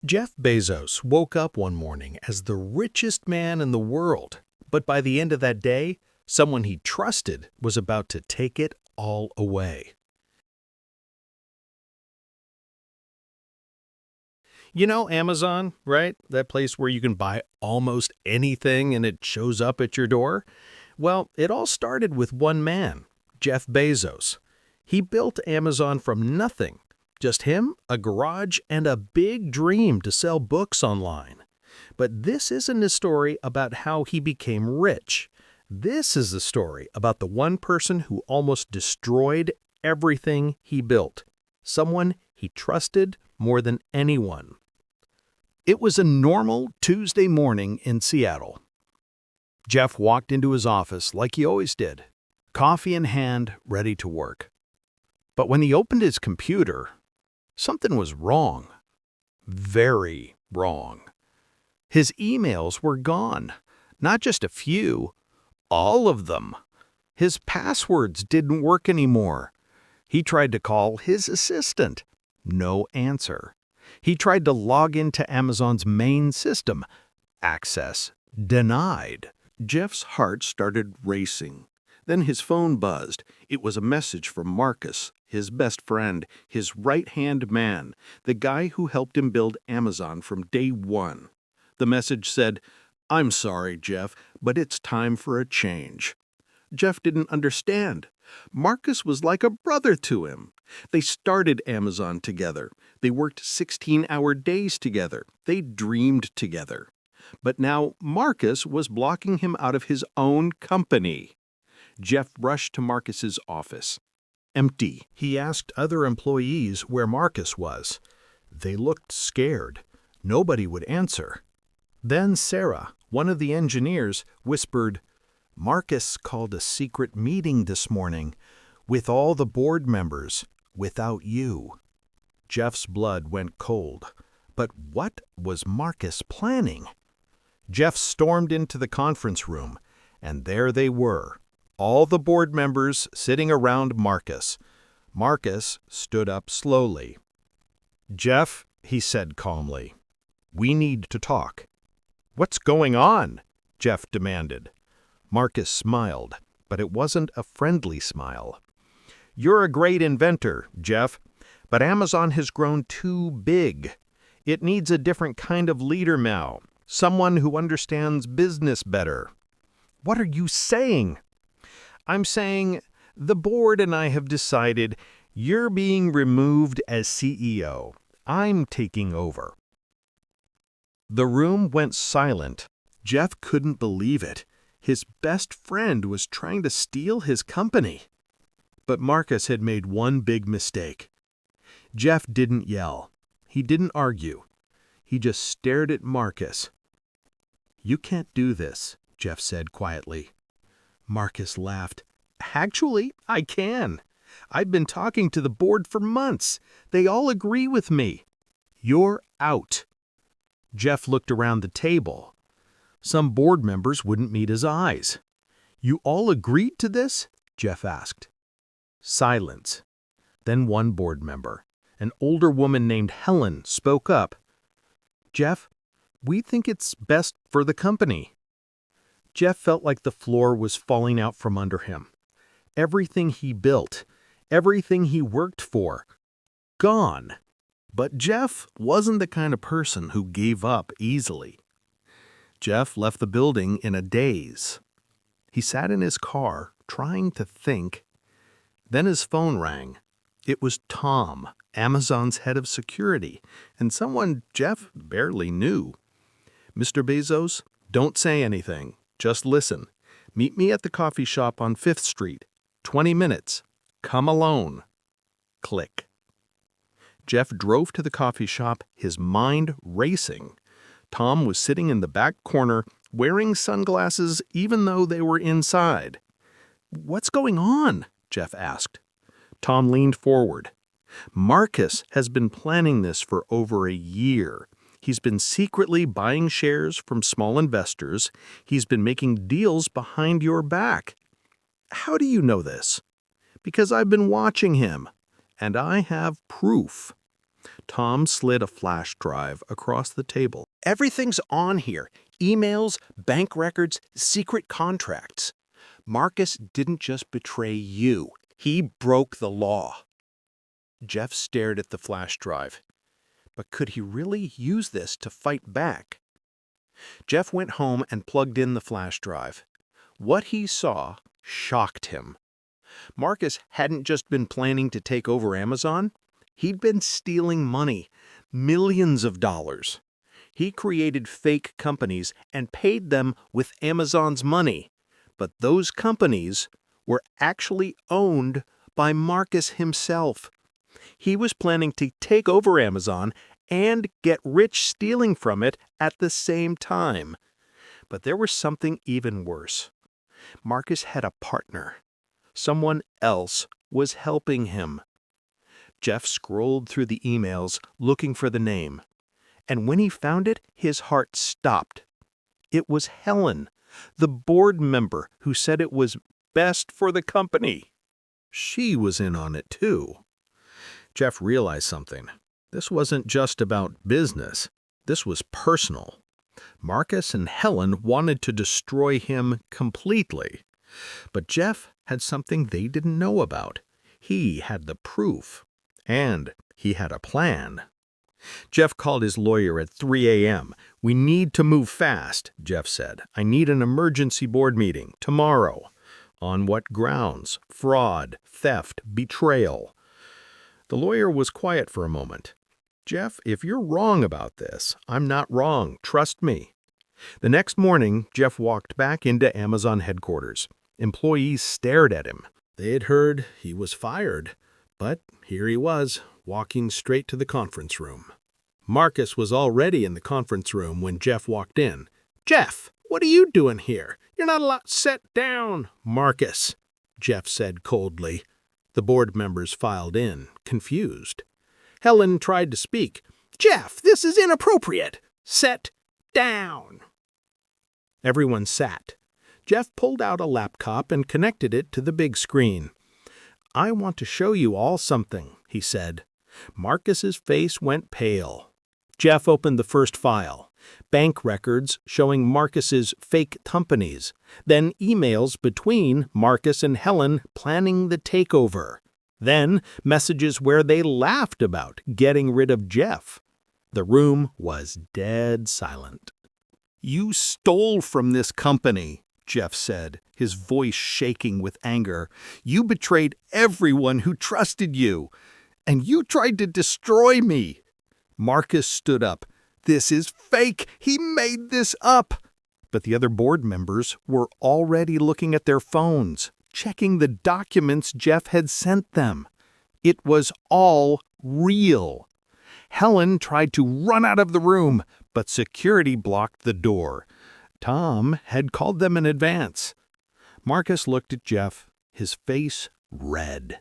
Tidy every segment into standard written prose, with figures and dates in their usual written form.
Jeff Bezos woke up one morning as the richest man in the world, but by the end of that day, someone he trusted was about to take it all away. You know Amazon, right? That place where you can buy almost anything and it shows up at your door? Well, it all started with one man, Jeff Bezos. He built Amazon from nothing. Just him, a garage, and a big dream to sell books online. But this isn't a story about how he became rich. This is a story about the one person who almost destroyed everything he built. Someone he trusted more than anyone. It was a normal Tuesday morning in Seattle. Jeff walked into his office like he always did, coffee in hand, ready to work. But when he opened his computer, something was wrong. Very wrong. His emails were gone. Not just a few, all of them. His passwords didn't work anymore. He tried to call his assistant. No answer. He tried to log into Amazon's main system. Access denied. Jeff's heart started racing. Then his phone buzzed. It was a message from Marcus, his best friend, his right-hand man, the guy who helped him build Amazon from day one. The message said, "I'm sorry, Jeff, but it's time for a change." Jeff didn't understand. Marcus was like a brother to him. They started Amazon together. They worked 16-hour days together. They dreamed together. But now Marcus was blocking him out of his own company. Jeff rushed to Marcus's office. Empty. He asked other employees where Marcus was. They looked scared. Nobody would answer. Then Sarah, one of the engineers, whispered, "Marcus called a secret meeting this morning with all the board members, without you." Jeff's blood went cold. But what was Marcus planning? Jeff stormed into the conference room, and there they were, all the board members sitting around Marcus. Marcus stood up slowly. "Jeff," he said calmly, "we need to talk." "What's going on?" Jeff demanded. Marcus smiled, but it wasn't a friendly smile. "You're a great inventor, Jeff, but Amazon has grown too big. It needs a different kind of leader now, someone who understands business better." "What are you saying?" "I'm saying the board and I have decided you're being removed as CEO. I'm taking over." The room went silent. Jeff couldn't believe it. His best friend was trying to steal his company. But Marcus had made one big mistake. Jeff didn't yell. He didn't argue. He just stared at Marcus. "You can't do this," Jeff said quietly. Marcus laughed. "Actually, I can. I've been talking to the board for months. They all agree with me. You're out." Jeff looked around the table. Some board members wouldn't meet his eyes. "You all agreed to this?" Jeff asked. Silence. Then one board member, an older woman named Helen, spoke up. "Jeff, we think it's best for the company." Jeff felt like the floor was falling out from under him. Everything he built, everything he worked for, gone. But Jeff wasn't the kind of person who gave up easily. Jeff left the building in a daze. He sat in his car, trying to think. Then his phone rang. It was Tom, Amazon's head of security, and someone Jeff barely knew. "Mr. Bezos, don't say anything. Just listen. Meet me at the coffee shop on 5th Street. 20 minutes. Come alone." Click. Jeff drove to the coffee shop, his mind racing. Tom was sitting in the back corner, wearing sunglasses even though they were inside. "What's going on?" Jeff asked. Tom leaned forward. "Marcus has been planning this for over a year. He's been secretly buying shares from small investors. He's been making deals behind your back." "How do you know this?" "Because I've been watching him, and I have proof." Tom slid a flash drive across the table. "Everything's on here. Emails, bank records, secret contracts. Marcus didn't just betray you. He broke the law." Jeff stared at the flash drive. But could he really use this to fight back? Jeff went home and plugged in the flash drive. What he saw shocked him. Marcus hadn't just been planning to take over Amazon. He'd been stealing money, millions of dollars. He created fake companies and paid them with Amazon's money. But those companies were actually owned by Marcus himself. He was planning to take over Amazon and get rich stealing from it at the same time. But there was something even worse. Marcus had a partner. Someone else was helping him. Jeff scrolled through the emails looking for the name. And when he found it, his heart stopped. It was Helen, the board member who said it was best for the company. She was in on it too. Jeff realized something. This wasn't just about business. This was personal. Marcus and Helen wanted to destroy him completely. But Jeff had something they didn't know about. He had the proof. And he had a plan. Jeff called his lawyer at 3 a.m. "We need to move fast," Jeff said. "I need an emergency board meeting tomorrow." On what grounds? Fraud, theft, betrayal. The lawyer was quiet for a moment. "Jeff, if you're wrong about this, I'm not wrong. Trust me." The next morning, Jeff walked back into Amazon headquarters. Employees stared at him. They had heard he was fired, but here he was, walking straight to the conference room. Marcus was already in the conference room when Jeff walked in. "Jeff, what are you doing here? You're not allowed. Sit down." "Marcus," Jeff said coldly. The board members filed in, confused. Helen tried to speak. "Jeff, this is inappropriate. Sit down." Everyone sat. Jeff pulled out a laptop and connected it to the big screen. "I want to show you all something," he said. Marcus's face went pale. Jeff opened the first file. Bank records showing Marcus's fake companies. Then emails between Marcus and Helen planning the takeover. Then messages where they laughed about getting rid of Jeff. The room was dead silent. "You stole from this company," Jeff said, his voice shaking with anger. "You betrayed everyone who trusted you, and you tried to destroy me." Marcus stood up. "This is fake. He made this up." But the other board members were already looking at their phones, checking the documents Jeff had sent them. It was all real. Helen tried to run out of the room, but security blocked the door. Tom had called them in advance. Marcus looked at Jeff, his face red.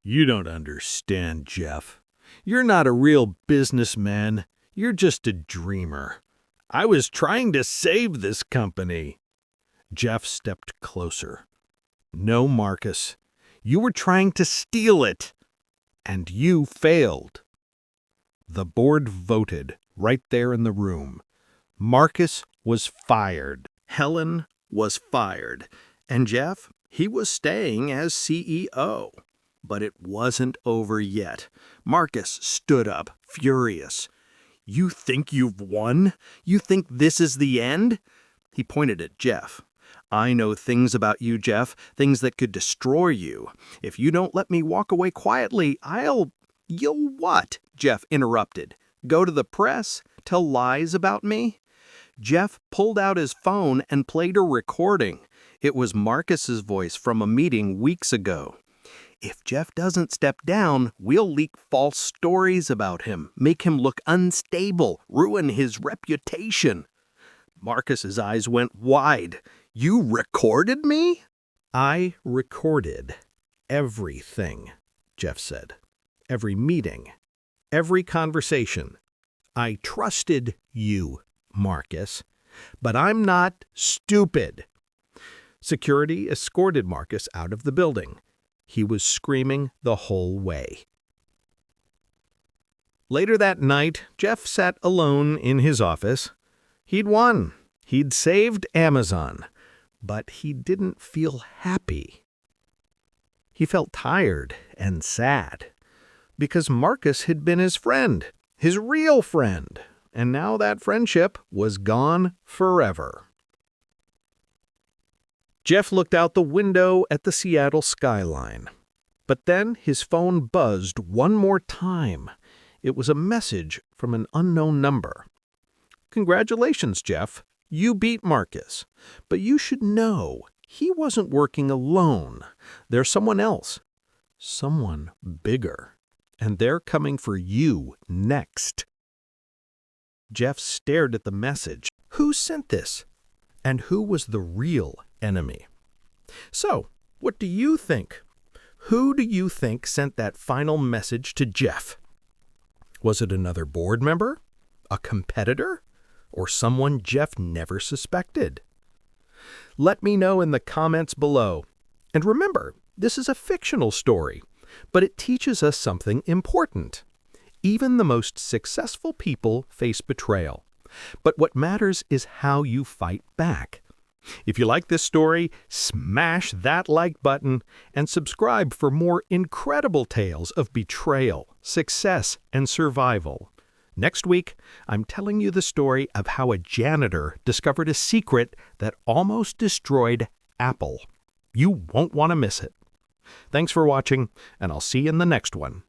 "You don't understand, Jeff. You're not a real businessman. You're just a dreamer. I was trying to save this company." Jeff stepped closer. "No, Marcus. You were trying to steal it. And you failed." The board voted right there in the room. Marcus was fired. Helen was fired. And Jeff, he was staying as CEO. But it wasn't over yet. Marcus stood up, furious. "You think you've won? You think this is the end?" He pointed at Jeff. "I know things about you, Jeff, things that could destroy you. If you don't let me walk away quietly, You'll what?" Jeff interrupted. "Go to the press? Tell lies about me?" Jeff pulled out his phone and played a recording. It was Marcus's voice from a meeting weeks ago. "If Jeff doesn't step down, we'll leak false stories about him, make him look unstable, ruin his reputation." Marcus's eyes went wide. "You recorded me?" "I recorded everything," Jeff said. "Every meeting, every conversation. I trusted you, Marcus, but I'm not stupid." Security escorted Marcus out of the building. He was screaming the whole way. Later that night, Jeff sat alone in his office. He'd won. He'd saved Amazon. But he didn't feel happy. He felt tired and sad because Marcus had been his friend, his real friend, and now that friendship was gone forever. Jeff looked out the window at the Seattle skyline. But then his phone buzzed one more time. It was a message from an unknown number. "Congratulations, Jeff. You beat Marcus. But you should know he wasn't working alone. There's someone else. Someone bigger. And they're coming for you next." Jeff stared at the message. Who sent this? And who was the real enemy? So, what do you think? Who do you think sent that final message to Jeff? Was it another board member? A competitor? Or someone Jeff never suspected? Let me know in the comments below. And remember, this is a fictional story, but it teaches us something important. Even the most successful people face betrayal. But what matters is how you fight back. If you like this story, smash that like button and subscribe for more incredible tales of betrayal, success, and survival. Next week, I'm telling you the story of how a janitor discovered a secret that almost destroyed Apple. You won't want to miss it. Thanks for watching, and I'll see you in the next one.